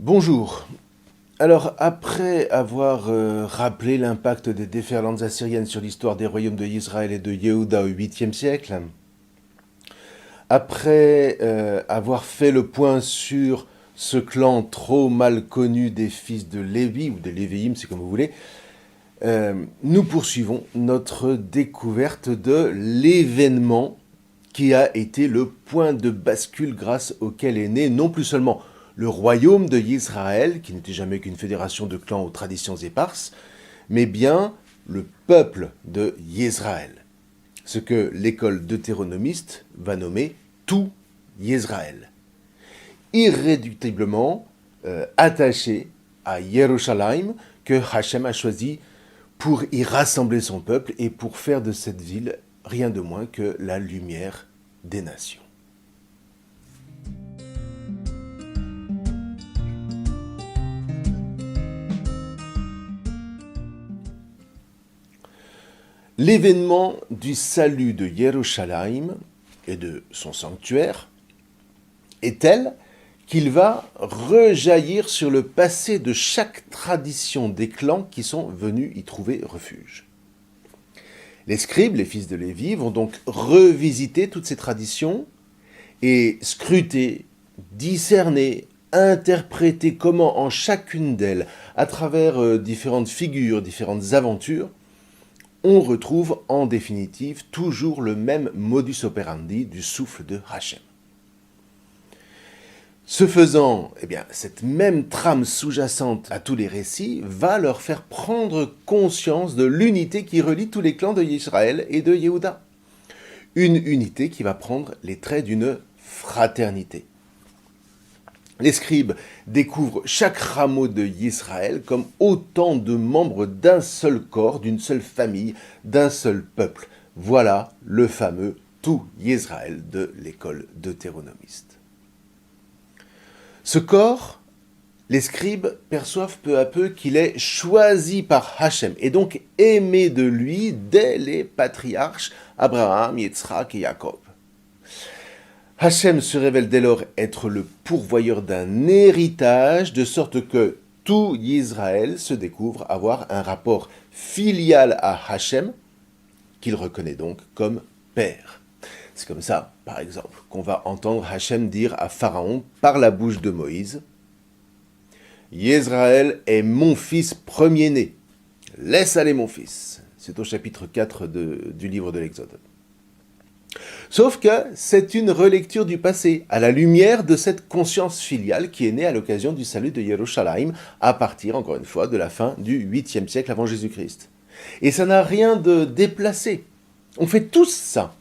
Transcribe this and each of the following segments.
Bonjour. Alors, après avoir rappelé l'impact des déferlantes assyriennes sur l'histoire des royaumes de Israël et de Yehuda au 8e siècle, après avoir fait le point sur ce clan trop mal connu des fils de Lévi, ou des Lévi'im, c'est comme vous voulez, nous poursuivons notre découverte de l'événement qui a été le point de bascule grâce auquel est né non plus seulement le royaume de Israël, qui n'était jamais qu'une fédération de clans aux traditions éparses, mais bien le peuple de Israël, ce que l'école deutéronomiste va nommer tout Israël, irréductiblement attaché à Yerushalayim, que Hachem a choisi pour y rassembler son peuple et pour faire de cette ville rien de moins que la lumière des nations. L'événement du salut de Yerushalayim et de son sanctuaire est tel qu'il va rejaillir sur le passé de chaque tradition des clans qui sont venus y trouver refuge. Les scribes, les fils de Lévi, vont donc revisiter toutes ces traditions et scruter, discerner, interpréter comment en chacune d'elles, à travers différentes figures, différentes aventures, on retrouve en définitive toujours le même modus operandi du souffle de Hachem. Ce faisant, cette même trame sous-jacente à tous les récits va leur faire prendre conscience de l'unité qui relie tous les clans de Israël et de Yehuda. Une unité qui va prendre les traits d'une fraternité. Les scribes découvrent chaque rameau de Israël comme autant de membres d'un seul corps, d'une seule famille, d'un seul peuple. Voilà le fameux tout Israël de l'école deutéronomiste. Ce corps, les scribes perçoivent peu à peu qu'il est choisi par Hachem et donc aimé de lui dès les patriarches Abraham, Yitzhak et Jacob. Hachem se révèle dès lors être le pourvoyeur d'un héritage, de sorte que tout Israël se découvre avoir un rapport filial à Hachem, qu'il reconnaît donc comme père. C'est comme ça, par exemple, qu'on va entendre Hachem dire à Pharaon par la bouche de Moïse « Yisraël est mon fils premier-né, laisse aller mon fils ». C'est au chapitre 4 du livre de l'Exode. Sauf que c'est une relecture du passé, à la lumière de cette conscience filiale qui est née à l'occasion du salut de Yerushalayim, à partir, encore une fois, de la fin du 8e siècle avant Jésus-Christ. Et ça n'a rien de déplacé. On fait tous ça.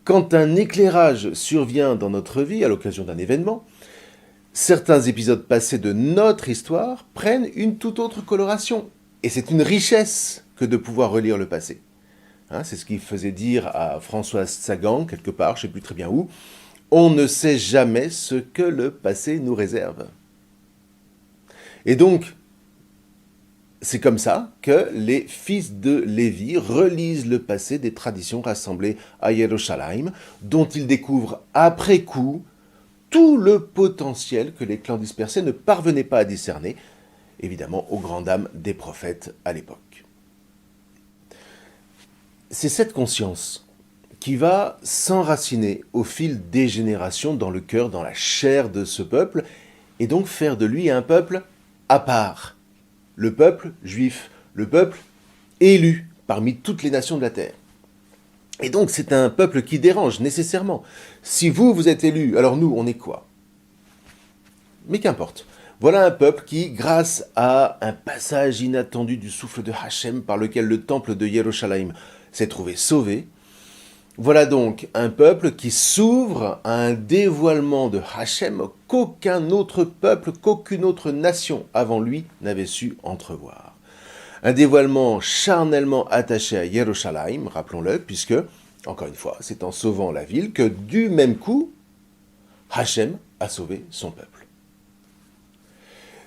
Quand un éclairage survient dans notre vie, à l'occasion d'un événement, certains épisodes passés de notre histoire prennent une toute autre coloration. Et c'est une richesse que de pouvoir relire le passé. C'est ce qu'il faisait dire à Françoise Sagan, quelque part, je ne sais plus très bien où. On ne sait jamais ce que le passé nous réserve. Et donc, c'est comme ça que les fils de Lévi relisent le passé des traditions rassemblées à Yerushalayim, dont ils découvrent après coup tout le potentiel que les clans dispersés ne parvenaient pas à discerner, évidemment aux grandes dames des prophètes à l'époque. C'est cette conscience qui va s'enraciner au fil des générations dans le cœur, dans la chair de ce peuple, et donc faire de lui un peuple à part. Le peuple juif, le peuple élu parmi toutes les nations de la terre. Et donc c'est un peuple qui dérange nécessairement. Si vous êtes élu, alors nous, on est quoi? Mais qu'importe. Voilà un peuple qui, grâce à un passage inattendu du souffle de Hachem par lequel le temple de Yerushalayim s'est trouvé sauvé, voilà donc un peuple qui s'ouvre à un dévoilement de Hachem qu'aucun autre peuple, qu'aucune autre nation avant lui n'avait su entrevoir. Un dévoilement charnellement attaché à Yerushalayim, rappelons-le, puisque, encore une fois, c'est en sauvant la ville que, du même coup, Hachem a sauvé son peuple.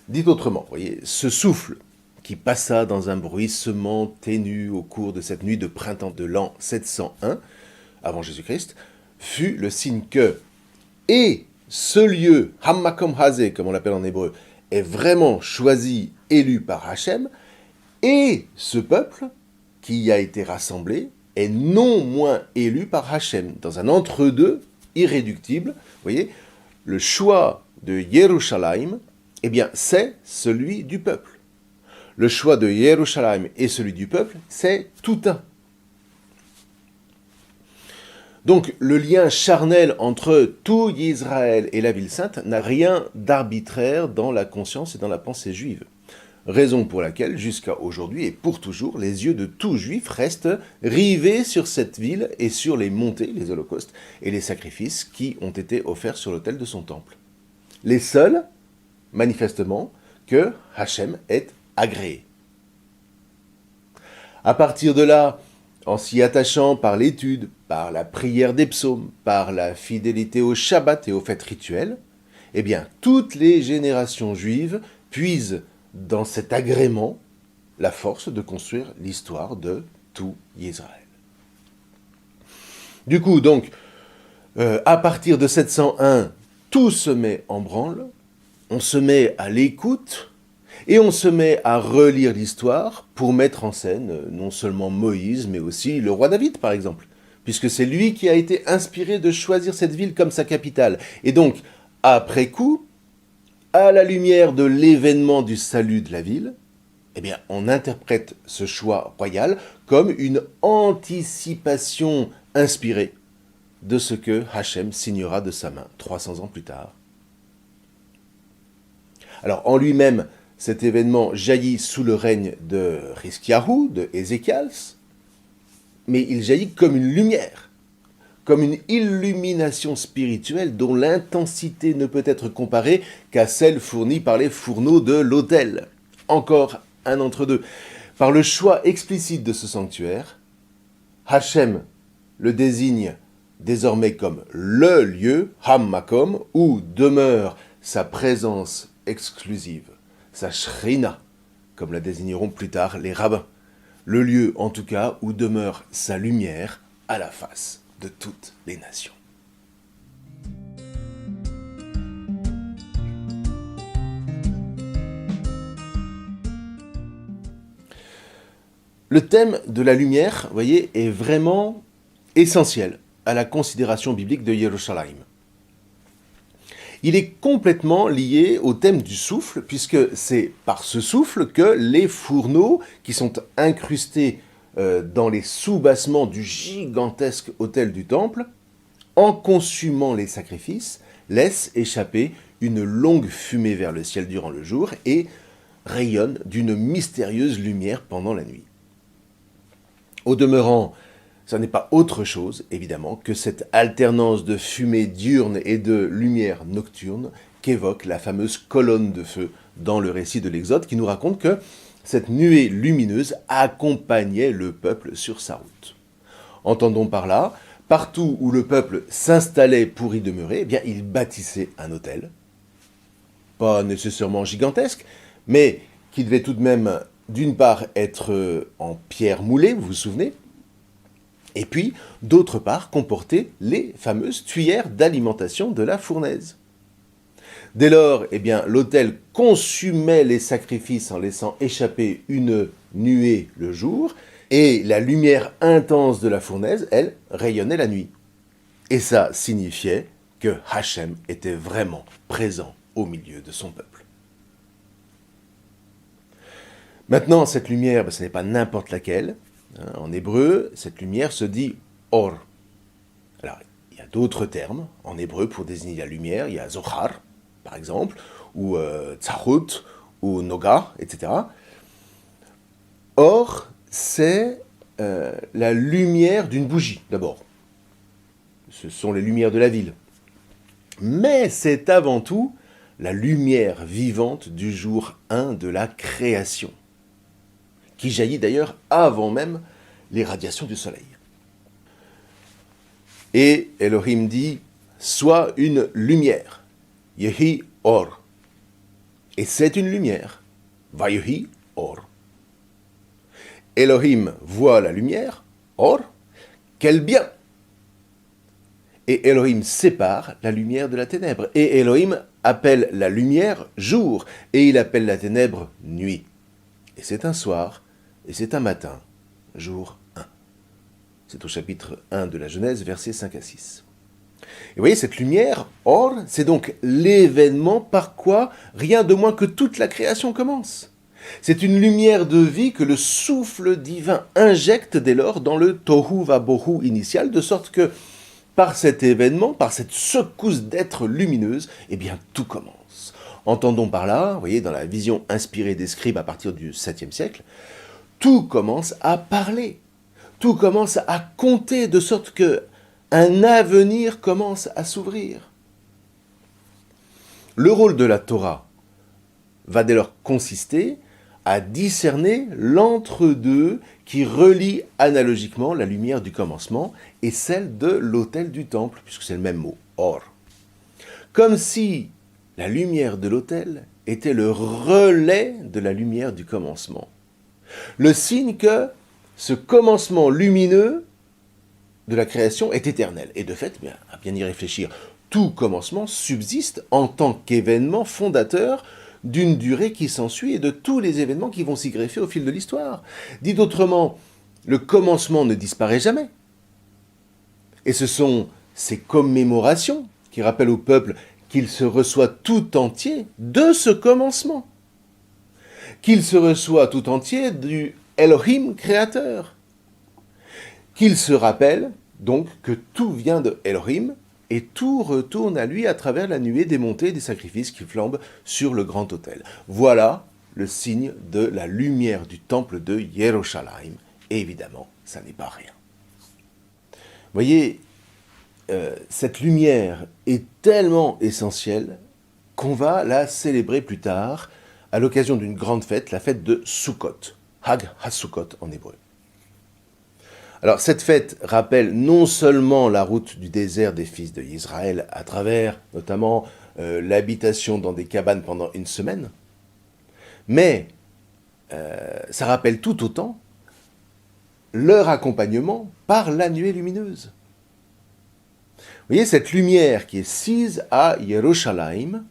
Dit autrement, voyez, ce souffle qui passa dans un bruissement ténu au cours de cette nuit de printemps de l'an 701, avant Jésus-Christ, fut le signe que, et ce lieu, Hammakom Hazé, comme on l'appelle en hébreu, est vraiment choisi, élu par Hachem, et ce peuple qui y a été rassemblé est non moins élu par Hachem, dans un entre-deux irréductible. Vous voyez, le choix de Yerushalayim, eh bien, c'est celui du peuple. Le choix de Yerushalayim et celui du peuple, c'est tout un. Donc, le lien charnel entre tout Israël et la ville sainte n'a rien d'arbitraire dans la conscience et dans la pensée juive. Raison pour laquelle, jusqu'à aujourd'hui et pour toujours, les yeux de tout juif restent rivés sur cette ville et sur les montées, les holocaustes et les sacrifices qui ont été offerts sur l'autel de son temple. Les seuls, manifestement, que Hachem ait agréé. À partir de là, en s'y attachant par l'étude, par la prière des psaumes, par la fidélité au Shabbat et aux fêtes rituelles, eh bien, toutes les générations juives puisent dans cet agrément la force de construire l'histoire de tout Israël. Du coup, donc, à partir de 701, tout se met en branle, on se met à l'écoute, et on se met à relire l'histoire pour mettre en scène non seulement Moïse, mais aussi le roi David, par exemple, puisque c'est lui qui a été inspiré de choisir cette ville comme sa capitale. Et donc, après coup, à la lumière de l'événement du salut de la ville, eh bien, on interprète ce choix royal comme une anticipation inspirée de ce que Hachem signera de sa main 300 ans plus tard. Alors, en lui-même, cet événement jaillit sous le règne de Hiskiyahu, de Ézéchias, mais il jaillit comme une lumière, comme une illumination spirituelle dont l'intensité ne peut être comparée qu'à celle fournie par les fourneaux de l'autel. Encore un entre-deux. Par le choix explicite de ce sanctuaire, Hachem le désigne désormais comme le lieu, Hammakom, où demeure sa présence exclusive, sa shrina, comme la désigneront plus tard les rabbins. Le lieu, en tout cas, où demeure sa lumière à la face de toutes les nations. Le thème de la lumière, vous voyez, est vraiment essentiel à la considération biblique de Yerushalayim. Il est complètement lié au thème du souffle, puisque c'est par ce souffle que les fourneaux, qui sont incrustés dans les sous-bassements du gigantesque autel du temple, en consumant les sacrifices, laissent échapper une longue fumée vers le ciel durant le jour et rayonnent d'une mystérieuse lumière pendant la nuit. Au demeurant, ça n'est pas autre chose, évidemment, que cette alternance de fumée diurne et de lumière nocturne qu'évoque la fameuse colonne de feu dans le récit de l'Exode, qui nous raconte que cette nuée lumineuse accompagnait le peuple sur sa route. Entendons par là, partout où le peuple s'installait pour y demeurer, eh bien, il bâtissait un autel, pas nécessairement gigantesque, mais qui devait tout de même, d'une part, être en pierre moulée, vous vous souvenez, et puis, d'autre part, comporter les fameuses tuyères d'alimentation de la fournaise. Dès lors, eh bien, l'autel consumait les sacrifices en laissant échapper une nuée le jour, et la lumière intense de la fournaise, elle, rayonnait la nuit. Et ça signifiait que Hachem était vraiment présent au milieu de son peuple. Maintenant, cette lumière, ce n'est pas n'importe laquelle. En hébreu, cette lumière se dit or. Alors, il y a d'autres termes en hébreu pour désigner la lumière. Il y a zohar, par exemple, ou tzahut, ou noga, etc. Or, c'est la lumière d'une bougie, d'abord. Ce sont les lumières de la ville. Mais c'est avant tout la lumière vivante du jour 1 de la création, qui jaillit d'ailleurs avant même les radiations du soleil. Et Elohim dit, sois une lumière, Yehi Or. Et c'est une lumière, Vayehi Or. Elohim voit la lumière, Or, quel bien. Et Elohim sépare la lumière de la ténèbre. Et Elohim appelle la lumière jour, et il appelle la ténèbre nuit. Et c'est un soir, et c'est un matin, jour 1. C'est au chapitre 1 de la Genèse, versets 5 à 6. Et vous voyez, cette lumière, or, c'est donc l'événement par quoi rien de moins que toute la création commence. C'est une lumière de vie que le souffle divin injecte dès lors dans le tohu vabohu initial, de sorte que par cet événement, par cette secousse d'être lumineuse, eh bien tout commence. Entendons par là, vous voyez, dans la vision inspirée des scribes à partir du 7e siècle, tout commence à parler, tout commence à compter, de sorte que un avenir commence à s'ouvrir. Le rôle de la Torah va dès lors consister à discerner l'entre-deux qui relie analogiquement la lumière du commencement et celle de l'autel du temple, puisque c'est le même mot, or. Comme si la lumière de l'autel était le relais de la lumière du commencement. Le signe que ce commencement lumineux de la création est éternel. Et de fait, à bien y réfléchir, tout commencement subsiste en tant qu'événement fondateur d'une durée qui s'ensuit et de tous les événements qui vont s'y greffer au fil de l'histoire. Dit autrement, le commencement ne disparaît jamais. Et ce sont ces commémorations qui rappellent au peuple qu'il se reçoit tout entier de ce commencement. Qu'il se reçoit tout entier du Elohim créateur. Qu'il se rappelle donc que tout vient de Elohim et tout retourne à lui à travers la nuée des montées des sacrifices qui flambent sur le grand autel. Voilà le signe de la lumière du temple de Yerushalayim. Et évidemment, ça n'est pas rien. Vous voyez, cette lumière est tellement essentielle qu'on va la célébrer plus tard à l'occasion d'une grande fête, la fête de Sukkot, Hag HaSukkot en hébreu. Alors cette fête rappelle non seulement la route du désert des fils d'Israël à travers notamment l'habitation dans des cabanes pendant une semaine, mais ça rappelle tout autant leur accompagnement par la nuée lumineuse. Vous voyez, cette lumière qui est sise à Yerushalayim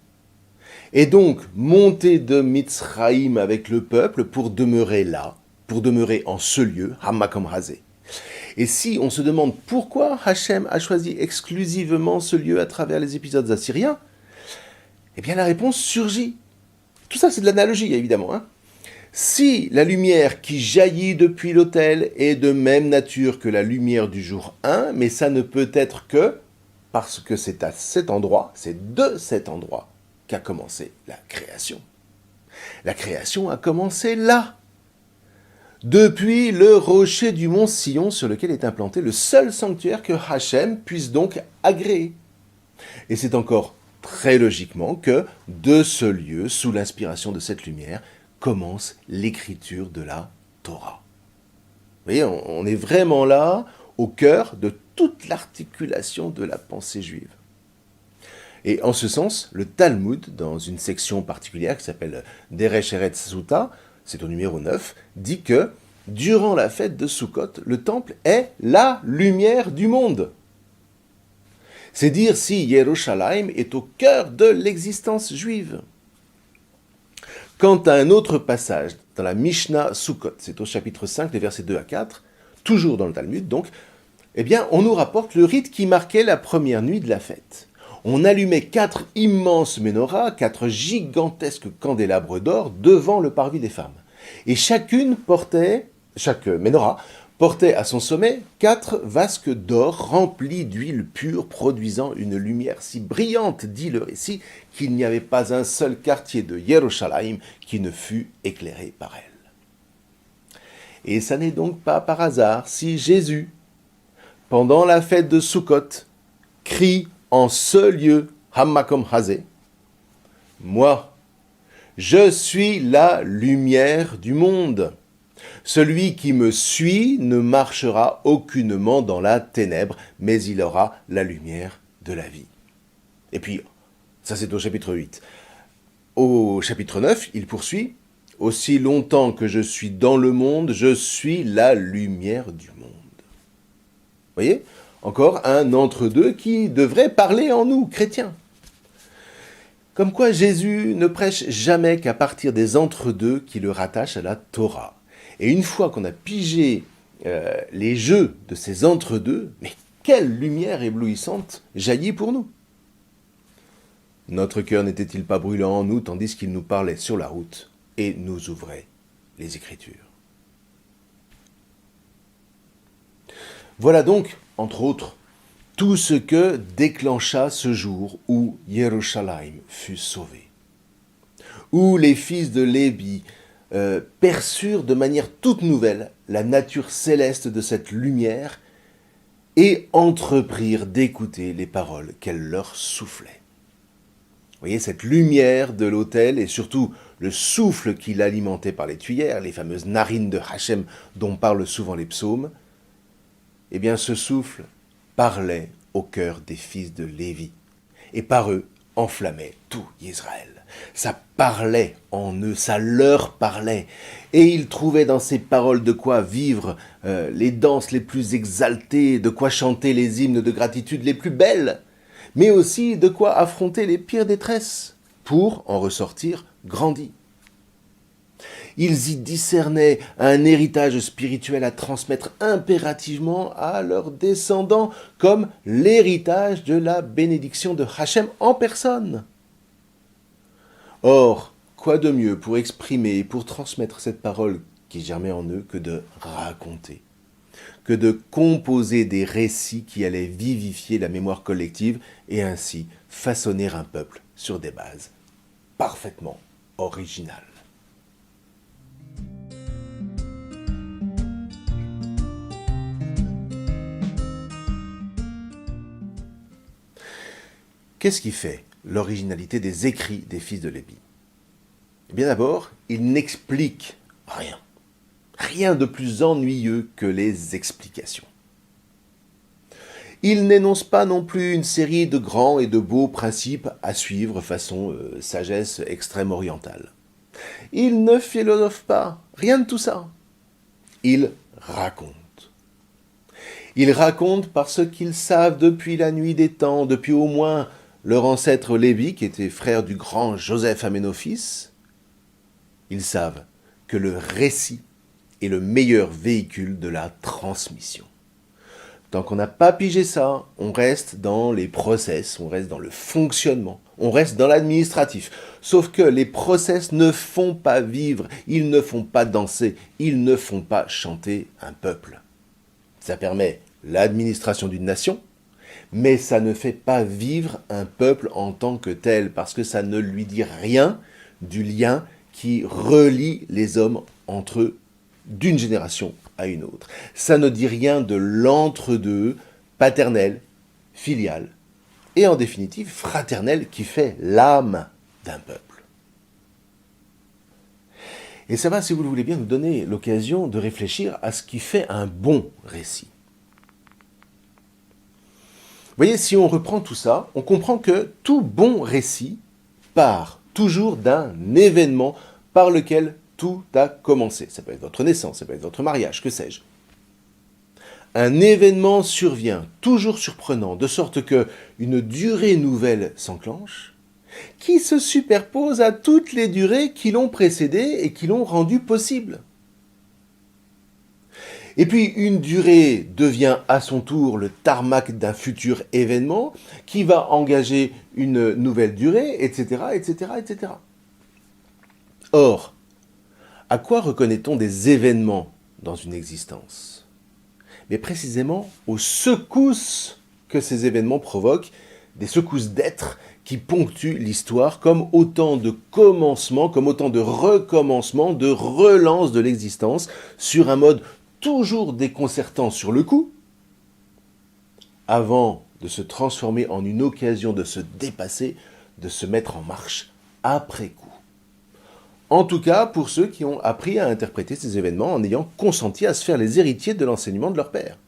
est donc montée de Mitzraïm avec le peuple pour demeurer là, pour demeurer en ce lieu, Hamakom Hazé. Et si on se demande pourquoi Hachem a choisi exclusivement ce lieu à travers les épisodes assyriens, eh bien la réponse surgit. Tout ça c'est de l'analogie évidemment. Si la lumière qui jaillit depuis l'autel est de même nature que la lumière du jour 1, mais ça ne peut être que parce que c'est à cet endroit, c'est de cet endroit qu'a commencé la création. La création a commencé là, depuis le rocher du mont Sion sur lequel est implanté le seul sanctuaire que Hachem puisse donc agréer. Et c'est encore très logiquement que de ce lieu, sous l'inspiration de cette lumière, commence l'écriture de la Torah. Vous voyez, on est vraiment là, au cœur de toute l'articulation de la pensée juive. Et en ce sens, le Talmud, dans une section particulière qui s'appelle Deresh Eretz Zuta, c'est au numéro 9, dit que durant la fête de Sukkot, le temple est la lumière du monde. C'est dire si Yerushalayim est au cœur de l'existence juive. Quant à un autre passage dans la Mishnah Sukkot, c'est au chapitre 5, les versets 2 à 4, toujours dans le Talmud donc, eh bien, on nous rapporte le rite qui marquait la première nuit de la fête. On allumait 4 immenses menorahs, 4 gigantesques candélabres d'or devant le parvis des femmes. Et chaque menorah portait à son sommet 4 vasques d'or remplies d'huile pure, produisant une lumière si brillante, dit le récit, qu'il n'y avait pas un seul quartier de Yerushalayim qui ne fût éclairé par elle. Et ça n'est donc pas par hasard si Jésus, pendant la fête de Sukkot, crie en ce lieu, Hamakom Hazé, « Moi, je suis la lumière du monde. Celui qui me suit ne marchera aucunement dans la ténèbre, mais il aura la lumière de la vie. » Et puis, ça c'est au chapitre 8. Au chapitre 9, il poursuit, « Aussi longtemps que je suis dans le monde, je suis la lumière du monde. » Vous voyez ? Encore un entre-deux qui devrait parler en nous, chrétiens. Comme quoi Jésus ne prêche jamais qu'à partir des entre-deux qui le rattachent à la Torah. Et une fois qu'on a pigé les jeux de ces entre-deux, mais quelle lumière éblouissante jaillit pour nous! Notre cœur n'était-il pas brûlant en nous tandis qu'il nous parlait sur la route et nous ouvrait les Écritures? Voilà donc, entre autres, tout ce que déclencha ce jour où Jérusalem fut sauvée, où les fils de Lévi perçurent de manière toute nouvelle la nature céleste de cette lumière et entreprirent d'écouter les paroles qu'elle leur soufflait. Vous voyez, cette lumière de l'autel et surtout le souffle qui l'alimentait par les tuyères, les fameuses narines de Hachem dont parlent souvent les psaumes, eh bien ce souffle parlait au cœur des fils de Lévi et par eux enflammait tout Israël. Ça parlait en eux, ça leur parlait. Et ils trouvaient dans ces paroles de quoi vivre les danses les plus exaltées, de quoi chanter les hymnes de gratitude les plus belles, mais aussi de quoi affronter les pires détresses pour en ressortir grandis. Ils y discernaient un héritage spirituel à transmettre impérativement à leurs descendants, comme l'héritage de la bénédiction de Hachem en personne. Or, quoi de mieux pour exprimer et pour transmettre cette parole qui germait en eux que de raconter, que de composer des récits qui allaient vivifier la mémoire collective et ainsi façonner un peuple sur des bases parfaitement originales. Qu'est-ce qui fait l'originalité des écrits des fils de Lévi? Eh bien d'abord, ils n'expliquent rien. Rien de plus ennuyeux que les explications. Ils n'énoncent pas non plus une série de grands et de beaux principes à suivre façon sagesse extrême orientale. Ils ne philosophent pas, rien de tout ça. Ils racontent. Ils racontent parce qu'ils savent depuis la nuit des temps, depuis au moins leur ancêtre Lévi, qui était frère du grand Joseph Aménophis, ils savent que le récit est le meilleur véhicule de la transmission. Tant qu'on n'a pas pigé ça, on reste dans les process, on reste dans le fonctionnement, on reste dans l'administratif. Sauf que les process ne font pas vivre, ils ne font pas danser, ils ne font pas chanter un peuple. Ça permet l'administration d'une nation, mais ça ne fait pas vivre un peuple en tant que tel, parce que ça ne lui dit rien du lien qui relie les hommes entre eux d'une génération à une autre. Ça ne dit rien de l'entre-deux paternel, filial, et en définitive fraternel qui fait l'âme d'un peuple. Et ça va, si vous le voulez bien, nous donner l'occasion de réfléchir à ce qui fait un bon récit. Vous voyez, si on reprend tout ça, on comprend que tout bon récit part toujours d'un événement par lequel tout a commencé. Ça peut être votre naissance, ça peut être votre mariage, que sais-je. Un événement survient, toujours surprenant, de sorte que une durée nouvelle s'enclenche, qui se superpose à toutes les durées qui l'ont précédé et qui l'ont rendu possible. Et puis une durée devient à son tour le tarmac d'un futur événement qui va engager une nouvelle durée, etc., etc., etc. Or, à quoi reconnaît-on des événements dans une existence? Mais précisément aux secousses que ces événements provoquent, des secousses d'être qui ponctuent l'histoire comme autant de commencements, comme autant de recommencements, de relances de l'existence sur un mode toujours déconcertant sur le coup, avant de se transformer en une occasion de se dépasser, de se mettre en marche après coup. En tout cas, pour ceux qui ont appris à interpréter ces événements en ayant consenti à se faire les héritiers de l'enseignement de leur père.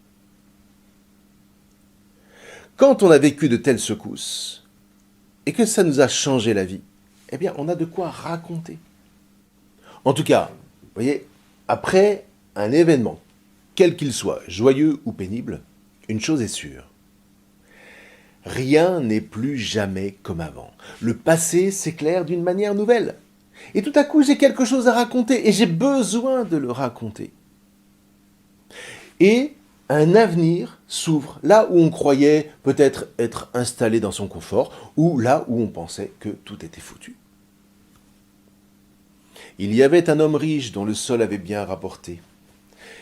Quand on a vécu de telles secousses, et que ça nous a changé la vie, eh bien, on a de quoi raconter. En tout cas, vous voyez, après un événement, quel qu'il soit, joyeux ou pénible, une chose est sûre. Rien n'est plus jamais comme avant. Le passé s'éclaire d'une manière nouvelle. Et tout à coup, j'ai quelque chose à raconter et j'ai besoin de le raconter. Et un avenir s'ouvre là où on croyait peut-être être installé dans son confort ou là où on pensait que tout était foutu. Il y avait un homme riche dont le sol avait bien rapporté.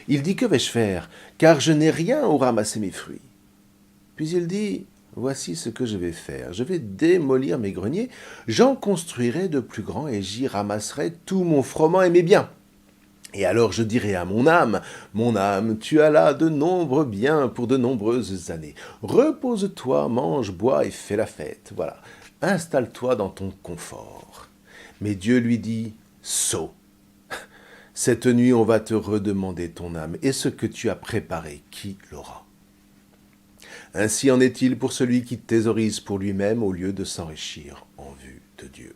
Il dit: que vais-je faire, car je n'ai rien où ramasser mes fruits. Puis il dit: voici ce que je vais faire. Je vais démolir mes greniers, j'en construirai de plus grands et j'y ramasserai tout mon froment et mes biens. Et alors je dirai à mon âme, tu as là de nombreux biens pour de nombreuses années. Repose-toi, mange, bois et fais la fête. Voilà, installe-toi dans ton confort. Mais Dieu lui dit: sot. Cette nuit on va te redemander ton âme, et ce que tu as préparé, qui l'aura? Ainsi en est-il pour celui qui thésaurise pour lui-même au lieu de s'enrichir en vue de Dieu.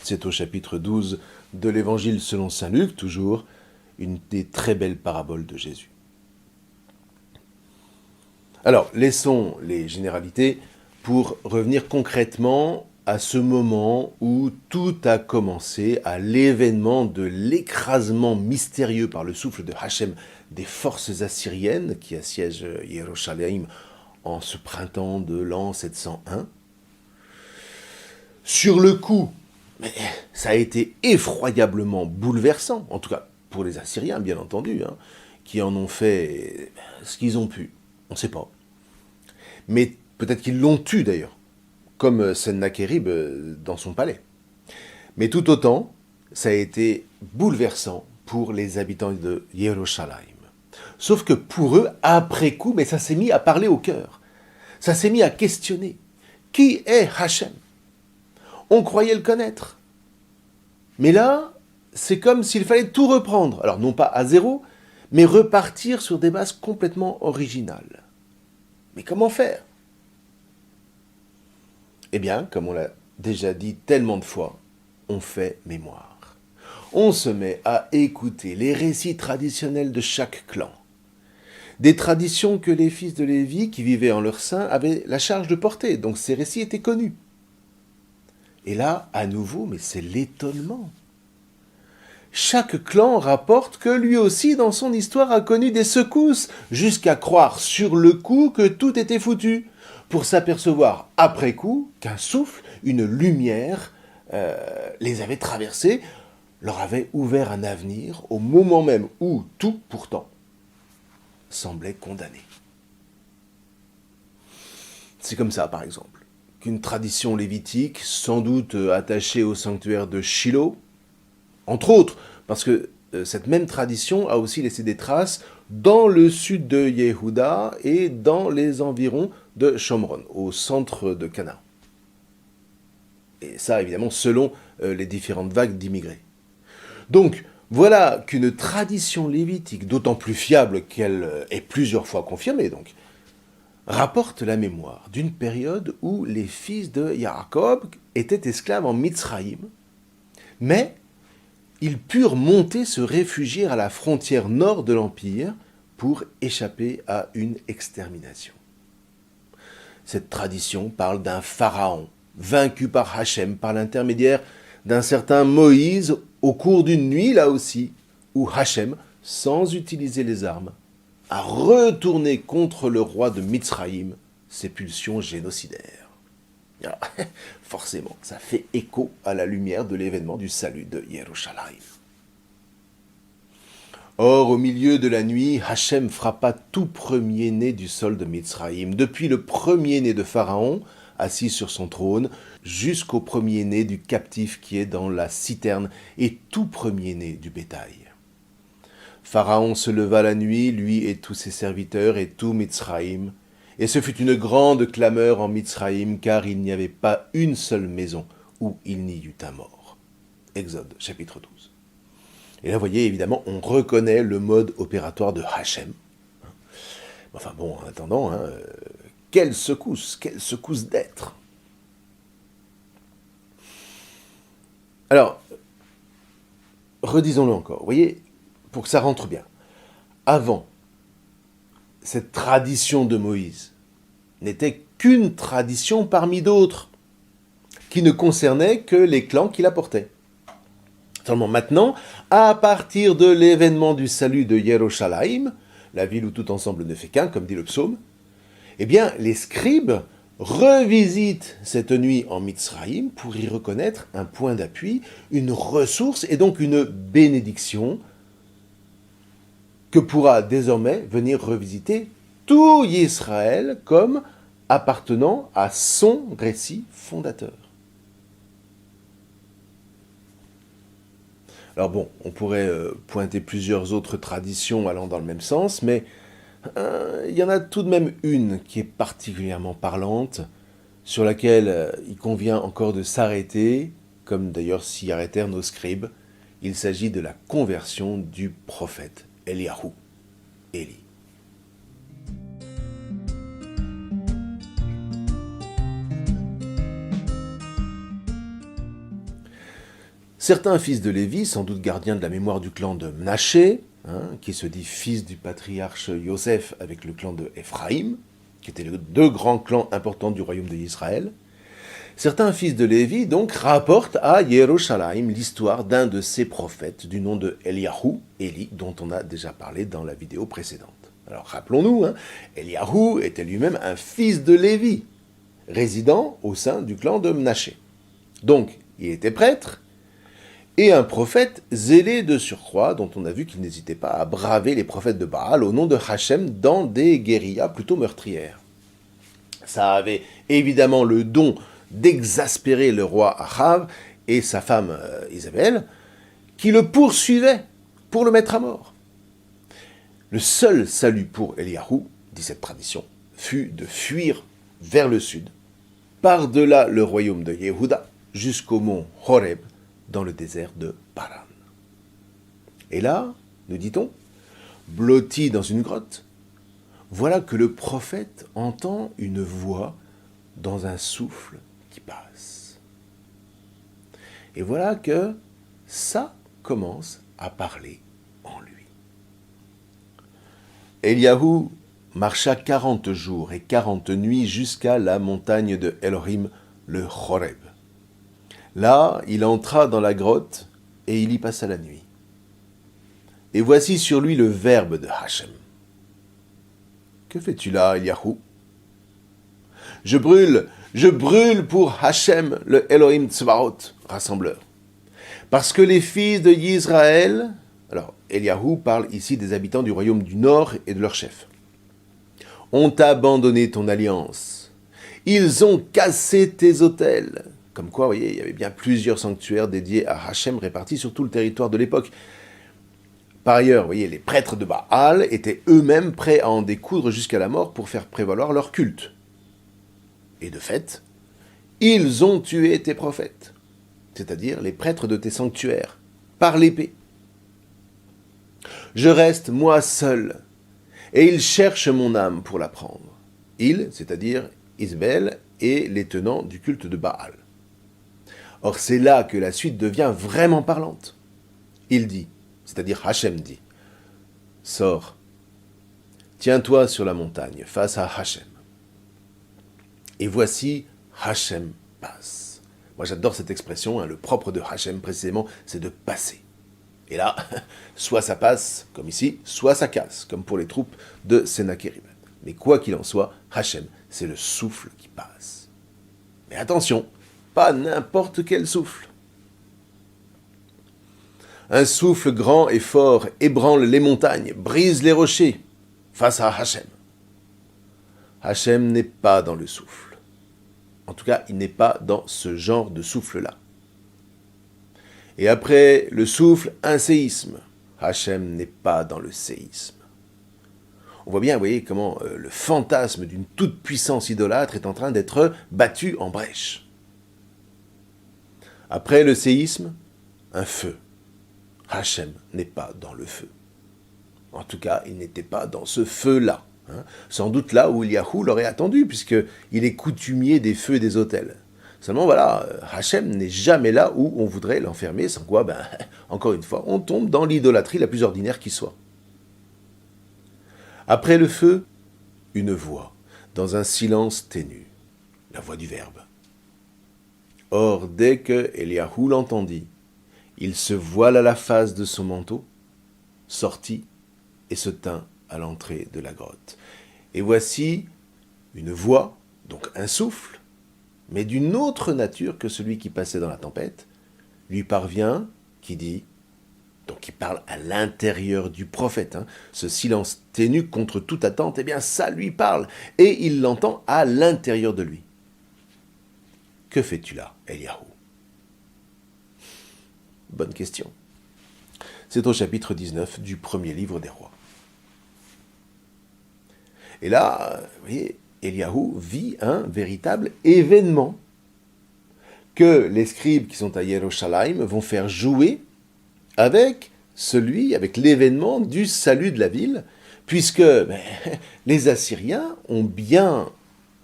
C'est au chapitre 12 de l'Évangile selon saint Luc, toujours, une des très belles paraboles de Jésus. Alors, laissons les généralités pour revenir concrètement à ce moment où tout a commencé, à l'événement de l'écrasement mystérieux par le souffle de Hachem des forces assyriennes qui assiègent Yerushalayim en ce printemps de l'an 701. Sur le coup, mais ça a été effroyablement bouleversant, en tout cas pour les Assyriens, bien entendu, qui en ont fait ce qu'ils ont pu. On ne sait pas. Mais peut-être qu'ils l'ont tué d'ailleurs, comme Sennachérib dans son palais. Mais tout autant, ça a été bouleversant pour les habitants de Yerushalayim. Sauf que pour eux, après coup, mais ça s'est mis à parler au cœur. Ça s'est mis à questionner. Qui est Hachem? On croyait le connaître. Mais là, c'est comme s'il fallait tout reprendre. Alors non pas à zéro, mais repartir sur des bases complètement originales. Mais comment faire? Eh bien, comme on l'a déjà dit tellement de fois, on fait mémoire. On se met à écouter les récits traditionnels de chaque clan. Des traditions que les fils de Lévi qui vivaient en leur sein avaient la charge de porter, donc ces récits étaient connus. Et là, à nouveau, mais c'est l'étonnement. Chaque clan rapporte que lui aussi, dans son histoire, a connu des secousses, jusqu'à croire sur le coup que tout était foutu, pour s'apercevoir après coup qu'un souffle, une lumière, les avait traversés, leur avait ouvert un avenir au moment même où tout, pourtant, semblait condamné. C'est comme ça, par exemple, qu'une tradition lévitique, sans doute attachée au sanctuaire de Shiloh, entre autres, parce que cette même tradition a aussi laissé des traces dans le sud de Yehuda et dans les environs de Shomron, au centre de Canaan. Et ça, évidemment, selon les différentes vagues d'immigrés. Donc, voilà qu'une tradition lévitique, d'autant plus fiable qu'elle est plusieurs fois confirmée, donc, rapporte la mémoire d'une période où les fils de Yaakov étaient esclaves en Mitzraïm, mais ils purent monter se réfugier à la frontière nord de l'Empire pour échapper à une extermination. Cette tradition parle d'un pharaon vaincu par Hachem par l'intermédiaire d'un certain Moïse au cours d'une nuit, là aussi, où Hachem, sans utiliser les armes, a retourné contre le roi de Mitzraïm ses pulsions génocidaires. Alors, forcément, ça fait écho à la lumière de l'événement du salut de Yerushalayim. Or, au milieu de la nuit, Hachem frappa tout premier-né du sol de Mitzraïm, depuis le premier-né de Pharaon, assis sur son trône, jusqu'au premier-né du captif qui est dans la citerne, et tout premier-né du bétail. Pharaon se leva la nuit, lui et tous ses serviteurs, et tout Mitzraïm, et ce fut une grande clameur en Mitzraïm, car il n'y avait pas une seule maison où il n'y eût un mort. Exode, chapitre 12. Et là, vous voyez, évidemment, on reconnaît le mode opératoire de Hachem. Enfin bon, en attendant, quelle secousse d'être. Alors, redisons-le encore, vous voyez, pour que ça rentre bien. Avant cette tradition de Moïse, n'était qu'une tradition parmi d'autres, qui ne concernait que les clans qui la portaient. Seulement maintenant, à partir de l'événement du salut de Yerushalayim, la ville où tout ensemble ne fait qu'un, comme dit le psaume, eh bien, les scribes revisitent cette nuit en Mitzraïm pour y reconnaître un point d'appui, une ressource et donc une bénédiction que pourra désormais venir revisiter tout Israël comme appartenant à son récit fondateur. Alors bon, on pourrait pointer plusieurs autres traditions allant dans le même sens, mais il y en a tout de même une qui est particulièrement parlante, sur laquelle il convient encore de s'arrêter, comme d'ailleurs s'y arrêtèrent nos scribes. Il s'agit de la conversion du prophète Eliyahu, Élie. Certains fils de Lévi, sans doute gardiens de la mémoire du clan de Mnaché, qui se dit fils du patriarche Yosef avec le clan de Éphraïm, qui étaient les deux grands clans importants du royaume d'Israël, certains fils de Lévi donc rapportent à Yerushalayim l'histoire d'un de ces prophètes du nom de Eliyahu, Élie, dont on a déjà parlé dans la vidéo précédente. Alors rappelons-nous, Eliyahu était lui-même un fils de Lévi, résidant au sein du clan de Mnaché. Donc, il était prêtre, et un prophète zélé de surcroît, dont on a vu qu'il n'hésitait pas à braver les prophètes de Baal au nom de Hachem dans des guérillas plutôt meurtrières. Ça avait évidemment le don d'exaspérer le roi Achav et sa femme Isabelle, qui le poursuivaient pour le mettre à mort. Le seul salut pour Eliyahu, dit cette tradition, fut de fuir vers le sud, par-delà le royaume de Yehuda, jusqu'au mont Horeb, dans le désert de Paran. Et là, nous dit-on, blotti dans une grotte, voilà que le prophète entend une voix dans un souffle qui passe. Et voilà que ça commence à parler en lui. Eliyahu marcha 40 jours et 40 nuits jusqu'à la montagne de Elohim, le Horeb. Là, il entra dans la grotte et il y passa la nuit. Et voici sur lui le verbe de Hachem. Que fais-tu là, Eliyahu? Je brûle pour Hachem, le Elohim Tzvaot, rassembleur. Parce que les fils de Yisraël, alors Eliyahu parle ici des habitants du royaume du Nord et de leur chef, ont abandonné ton alliance. Ils ont cassé tes autels. Comme quoi, vous voyez, il y avait bien plusieurs sanctuaires dédiés à Hachem répartis sur tout le territoire de l'époque. Par ailleurs, vous voyez, les prêtres de Baal étaient eux-mêmes prêts à en découdre jusqu'à la mort pour faire prévaloir leur culte. Et de fait, ils ont tué tes prophètes, c'est-à-dire les prêtres de tes sanctuaires, par l'épée. Je reste moi seul, et ils cherchent mon âme pour la prendre. Ils, c'est-à-dire Isbel et les tenants du culte de Baal. Or c'est là que la suite devient vraiment parlante. Il dit, c'est-à-dire Hachem dit, « Sors, tiens-toi sur la montagne face à Hachem. » Et voici, Hachem passe. Moi j'adore cette expression, le propre de Hachem précisément, c'est de passer. Et là, soit ça passe, comme ici, soit ça casse, comme pour les troupes de Sennachérib. Mais quoi qu'il en soit, Hachem, c'est le souffle qui passe. Mais attention, pas n'importe quel souffle. Un souffle grand et fort ébranle les montagnes, brise les rochers, face à Hachem. Hachem n'est pas dans le souffle. En tout cas, il n'est pas dans ce genre de souffle-là. Et après le souffle, un séisme. Hachem n'est pas dans le séisme. On voit bien, vous voyez, comment le fantasme d'une toute-puissance idolâtre est en train d'être battu en brèche. Après le séisme, un feu. Hachem n'est pas dans le feu. En tout cas, il n'était pas dans ce feu-là. Sans doute là où Eliyahu l'aurait attendu, puisqu'il est coutumier des feux et des autels. Seulement, voilà, Hachem n'est jamais là où on voudrait l'enfermer, sans quoi, encore une fois, on tombe dans l'idolâtrie la plus ordinaire qui soit. Après le feu, une voix, dans un silence ténu, la voix du Verbe. Or, dès que Eliahu l'entendit, il se voila la face de son manteau, sortit et se tint à l'entrée de la grotte. Et voici une voix, donc un souffle, mais d'une autre nature que celui qui passait dans la tempête, lui parvient, qui dit, donc il parle à l'intérieur du prophète, ce silence ténu contre toute attente, eh bien ça lui parle, et il l'entend à l'intérieur de lui. Que fais-tu là, Eliahu? Bonne question. C'est au chapitre 19 du premier livre des rois. Et là, vous voyez, Eliahu vit un véritable événement que les scribes qui sont à Yerushalayim vont faire jouer avec l'événement du salut de la ville, puisque les Assyriens ont bien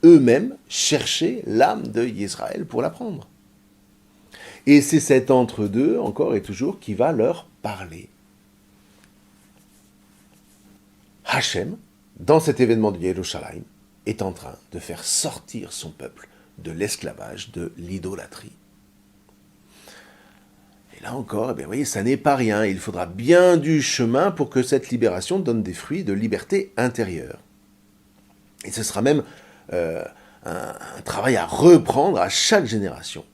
eux-mêmes cherché l'âme de Israël pour la prendre. Et c'est cet entre-deux, encore et toujours, qui va leur parler. Hachem, dans cet événement de Yerushalayim, est en train de faire sortir son peuple de l'esclavage, de l'idolâtrie. Et là encore, vous voyez, ça n'est pas rien. Il faudra bien du chemin pour que cette libération donne des fruits de liberté intérieure. Et ce sera même un travail à reprendre à chaque génération.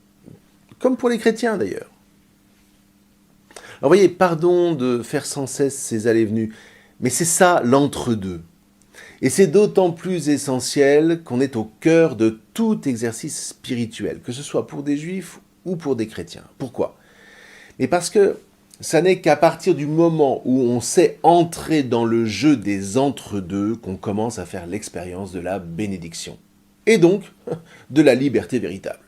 Comme pour les chrétiens d'ailleurs. Alors vous voyez, pardon de faire sans cesse ces allées-venues, mais c'est ça l'entre-deux. Et c'est d'autant plus essentiel qu'on est au cœur de tout exercice spirituel, que ce soit pour des juifs ou pour des chrétiens. Pourquoi ? Mais parce que ça n'est qu'à partir du moment où on sait entrer dans le jeu des entre-deux qu'on commence à faire l'expérience de la bénédiction. Et donc, de la liberté véritable.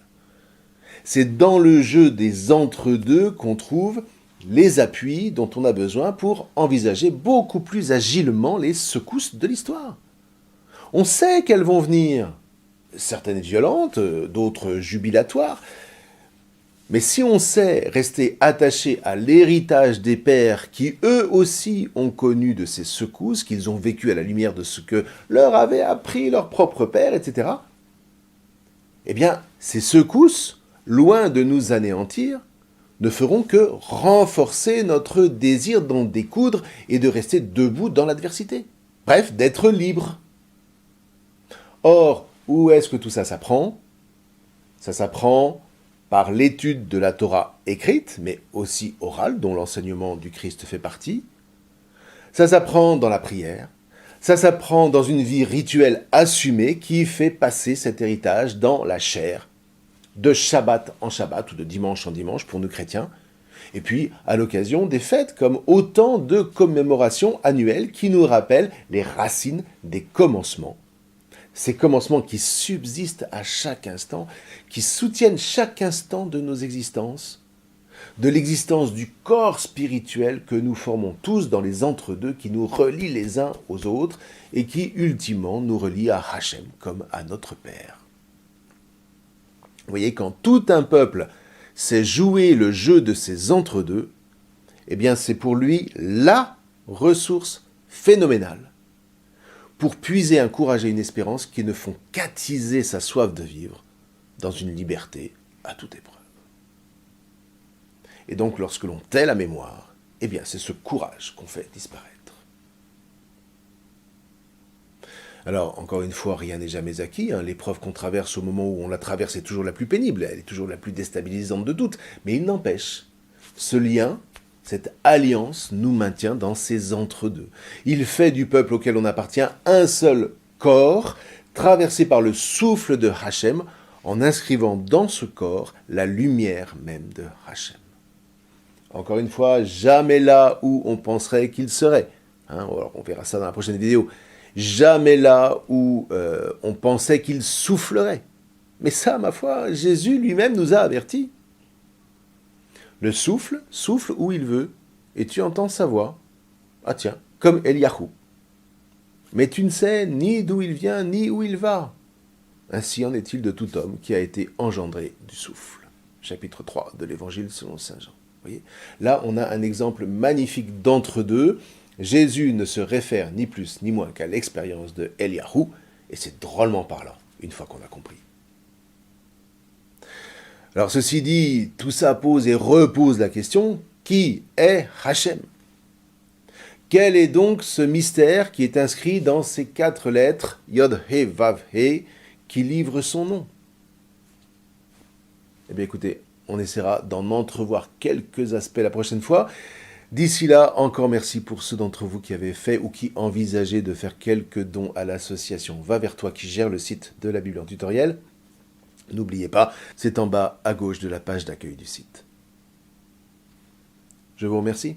C'est dans le jeu des entre-deux qu'on trouve les appuis dont on a besoin pour envisager beaucoup plus agilement les secousses de l'histoire. On sait qu'elles vont venir, certaines violentes, d'autres jubilatoires, mais si on sait rester attaché à l'héritage des pères qui eux aussi ont connu de ces secousses, qu'ils ont vécu à la lumière de ce que leur avait appris leur propre père, etc., eh bien, ces secousses, loin de nous anéantir, ne feront que renforcer notre désir d'en découdre et de rester debout dans l'adversité. Bref, d'être libre. Or, où est-ce que tout ça s'apprend ? Ça s'apprend par l'étude de la Torah écrite, mais aussi orale, dont l'enseignement du Christ fait partie. Ça s'apprend dans la prière. Ça s'apprend dans une vie rituelle assumée qui fait passer cet héritage dans la chair, de Shabbat en Shabbat ou de dimanche en dimanche pour nous chrétiens, et puis à l'occasion des fêtes comme autant de commémorations annuelles qui nous rappellent les racines des commencements. Ces commencements qui subsistent à chaque instant, qui soutiennent chaque instant de nos existences, de l'existence du corps spirituel que nous formons tous dans les entre-deux qui nous relient les uns aux autres et qui ultimement nous relient à Hachem comme à notre Père. Vous voyez, quand tout un peuple sait jouer le jeu de ces entre-deux, eh bien c'est pour lui la ressource phénoménale pour puiser un courage et une espérance qui ne font qu'attiser sa soif de vivre dans une liberté à toute épreuve. Et donc lorsque l'on tait la mémoire, eh bien c'est ce courage qu'on fait disparaître. Alors, encore une fois, rien n'est jamais acquis. L'épreuve qu'on traverse au moment où on la traverse est toujours la plus pénible, elle est toujours la plus déstabilisante de toutes. Mais il n'empêche, ce lien, cette alliance nous maintient dans ces entre-deux. Il fait du peuple auquel on appartient un seul corps, traversé par le souffle de Hachem, en inscrivant dans ce corps la lumière même de Hachem. Encore une fois, jamais là où on penserait qu'il serait. Alors on verra ça dans la prochaine vidéo. Jamais là où on pensait qu'il soufflerait. Mais ça, ma foi, Jésus lui-même nous a avertis. Le souffle souffle où il veut, et tu entends sa voix. Ah tiens, comme Eliahu. Mais tu ne sais ni d'où il vient, ni où il va. Ainsi en est-il de tout homme qui a été engendré du souffle. Chapitre 3 de l'Évangile selon saint Jean. Vous voyez ? Là, on a un exemple magnifique d'entre-deux. Jésus ne se réfère ni plus ni moins qu'à l'expérience de Eliahu, Et c'est drôlement parlant, une fois qu'on a compris. Alors ceci dit, tout ça pose et repose la question, qui est Hachem? Quel est donc ce mystère qui est inscrit dans ces 4 lettres, Yod He Vav He, qui livre son nom? Eh bien écoutez, on essaiera d'en entrevoir quelques aspects la prochaine fois. D'ici là, encore merci pour ceux d'entre vous qui avaient fait ou qui envisageaient de faire quelques dons à l'association Va vers toi qui gère le site de la Bible en tutoriel. N'oubliez pas, c'est en bas à gauche de la page d'accueil du site. Je vous remercie.